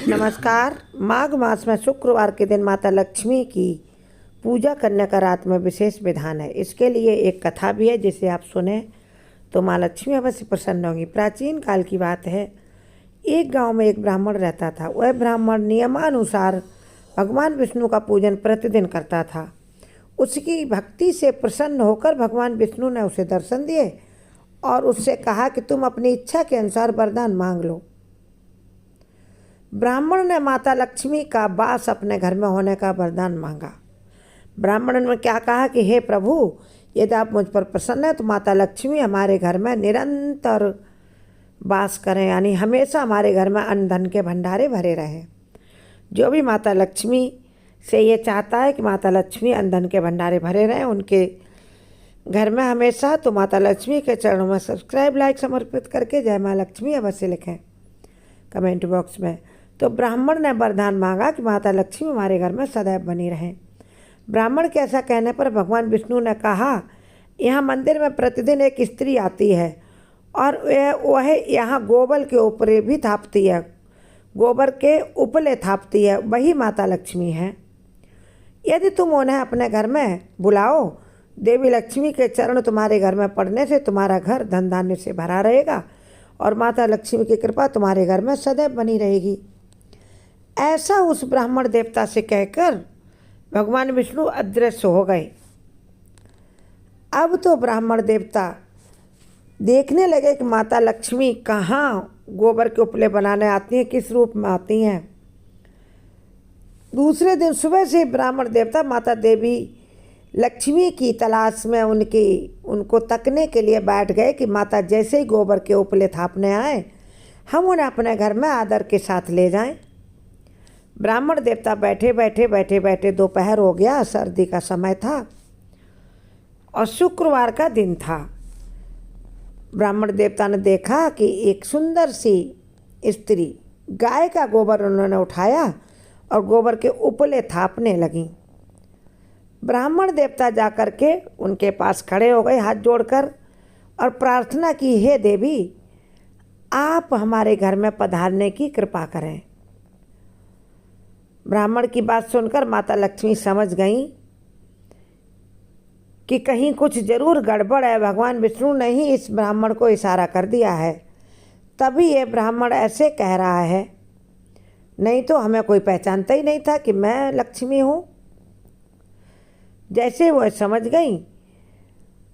नमस्कार। माघ मास में शुक्रवार के दिन माता लक्ष्मी की पूजा करने का रात में विशेष विधान है। इसके लिए एक कथा भी है जिसे आप सुने तो माँ लक्ष्मी अवश्य प्रसन्न होंगी। प्राचीन काल की बात है। एक गांव में एक ब्राह्मण रहता था। वह ब्राह्मण नियमानुसार भगवान विष्णु का पूजन प्रतिदिन करता था। उसकी भक्ति से प्रसन्न होकर भगवान विष्णु ने उसे दर्शन दिए और उससे कहा कि तुम अपनी इच्छा के अनुसार वरदान मांग लो। ब्राह्मण ने माता लक्ष्मी का वास अपने घर में होने का वरदान मांगा। ब्राह्मण ने क्या कहा कि हे प्रभु, यदि आप मुझ पर प्रसन्न हैं तो माता लक्ष्मी हमारे घर में निरंतर वास करें, यानी हमेशा हमारे घर में अन्न धन के भंडारे भरे रहें। जो भी माता लक्ष्मी से ये चाहता है कि माता लक्ष्मी अन्न धन के भंडारे भरे रहें उनके घर में हमेशा, तो माता लक्ष्मी के चरणों में सब्सक्राइब लाइक समर्पित करके जय माँ लक्ष्मी अवश्य लिखें कमेंट बॉक्स में। तो ब्राह्मण ने वरदान मांगा कि माता लक्ष्मी हमारे घर में सदैव बनी रहें। ब्राह्मण के ऐसा कहने पर भगवान विष्णु ने कहा, यहाँ मंदिर में प्रतिदिन एक स्त्री आती है और वह यहाँ गोबर के ऊपर भी थापती है, गोबर के उपले थापती है, वही माता लक्ष्मी है। यदि तुम उन्हें अपने घर में बुलाओ, देवी लक्ष्मी के चरण तुम्हारे घर में पड़ने से तुम्हारा घर धन धान्य से भरा रहेगा और माता लक्ष्मी की कृपा तुम्हारे घर में सदैव बनी रहेगी। ऐसा उस ब्राह्मण देवता से कहकर भगवान विष्णु अदृश्य हो गए। अब तो ब्राह्मण देवता देखने लगे कि माता लक्ष्मी कहाँ गोबर के उपले बनाने आती हैं, किस रूप में आती हैं। दूसरे दिन सुबह से ब्राह्मण देवता माता देवी लक्ष्मी की तलाश में उनको तकने के लिए बैठ गए कि माता जैसे ही गोबर के उपले थापने आए हम उन्हें अपने घर में आदर के साथ ले जाएं। ब्राह्मण देवता बैठे दोपहर हो गया, सर्दी का समय था और शुक्रवार का दिन था। ब्राह्मण देवता ने देखा कि एक सुंदर सी स्त्री गाय का गोबर उन्होंने उठाया और गोबर के उपले थापने लगी। ब्राह्मण देवता जाकर के उनके पास खड़े हो गए हाथ जोड़कर और प्रार्थना की, हे देवी, आप हमारे घर में पधारने की कृपा करें। ब्राह्मण की बात सुनकर माता लक्ष्मी समझ गईं कि कहीं कुछ जरूर गड़बड़ है, भगवान विष्णु ने ही इस ब्राह्मण को इशारा कर दिया है, तभी ये ब्राह्मण ऐसे कह रहा है, नहीं तो हमें कोई पहचानता ही नहीं था कि मैं लक्ष्मी हूँ। जैसे वो समझ गई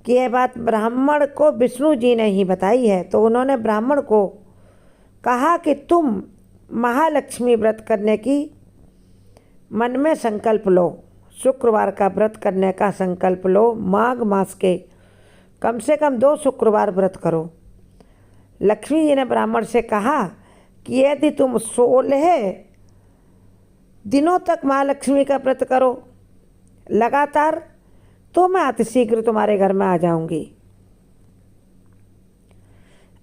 कि यह बात ब्राह्मण को विष्णु जी ने ही बताई है, तो उन्होंने ब्राह्मण को कहा कि तुम महालक्ष्मी व्रत करने की मन में संकल्प लो, शुक्रवार का व्रत करने का संकल्प लो। माघ मास के कम से कम 2 शुक्रवार व्रत करो। लक्ष्मी जी ने ब्राह्मण से कहा कि यदि तुम 16 दिनों तक महालक्ष्मी का व्रत करो लगातार, तो मैं अतिशीघ्र तुम्हारे घर में आ जाऊंगी।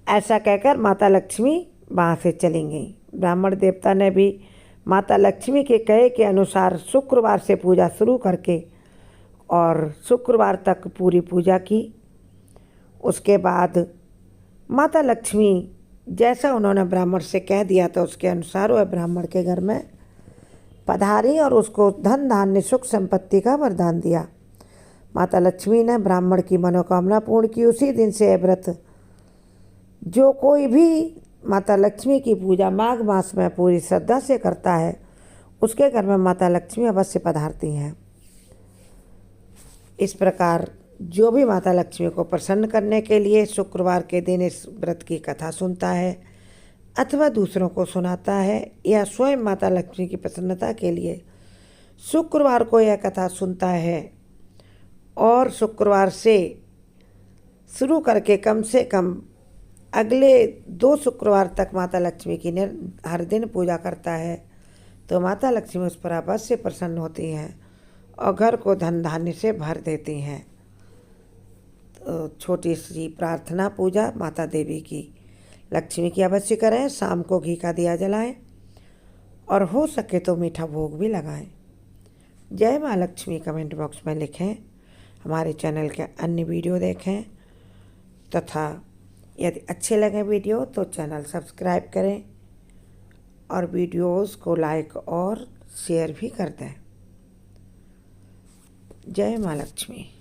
ऐसा कहकर माता लक्ष्मी वहाँ से चली गई। ब्राह्मण देवता ने भी माता लक्ष्मी के कहे के अनुसार शुक्रवार से पूजा शुरू करके और शुक्रवार तक पूरी पूजा की। उसके बाद माता लक्ष्मी जैसा उन्होंने ब्राह्मण से कह दिया था उसके अनुसार वह ब्राह्मण के घर में पधारी और उसको धन धान्य सुख संपत्ति का वरदान दिया। माता लक्ष्मी ने ब्राह्मण की मनोकामना पूर्ण की। उसी दिन से यह व्रत जो कोई भी माता लक्ष्मी की पूजा माघ मास में पूरी श्रद्धा से करता है उसके घर में माता लक्ष्मी अवश्य पधारती हैं। इस प्रकार जो भी माता लक्ष्मी को प्रसन्न करने के लिए शुक्रवार के दिन इस व्रत की कथा सुनता है अथवा दूसरों को सुनाता है या स्वयं माता लक्ष्मी की प्रसन्नता के लिए शुक्रवार को यह कथा सुनता है और शुक्रवार से शुरू करके कम से कम अगले 2 शुक्रवार तक माता लक्ष्मी की हर दिन पूजा करता है, तो माता लक्ष्मी उस पर अवश्य प्रसन्न होती हैं और घर को धन धान्य से भर देती हैं। तो छोटी सी प्रार्थना पूजा माता देवी की लक्ष्मी की अवश्य करें। शाम को घी का दिया जलाएं और हो सके तो मीठा भोग भी लगाएं। जय माँ लक्ष्मी कमेंट बॉक्स में लिखें। हमारे चैनल के अन्य वीडियो देखें तथा यदि अच्छे लगे वीडियो तो चैनल सब्सक्राइब करें और वीडियोस को लाइक और शेयर भी कर दें। जय माँ लक्ष्मी।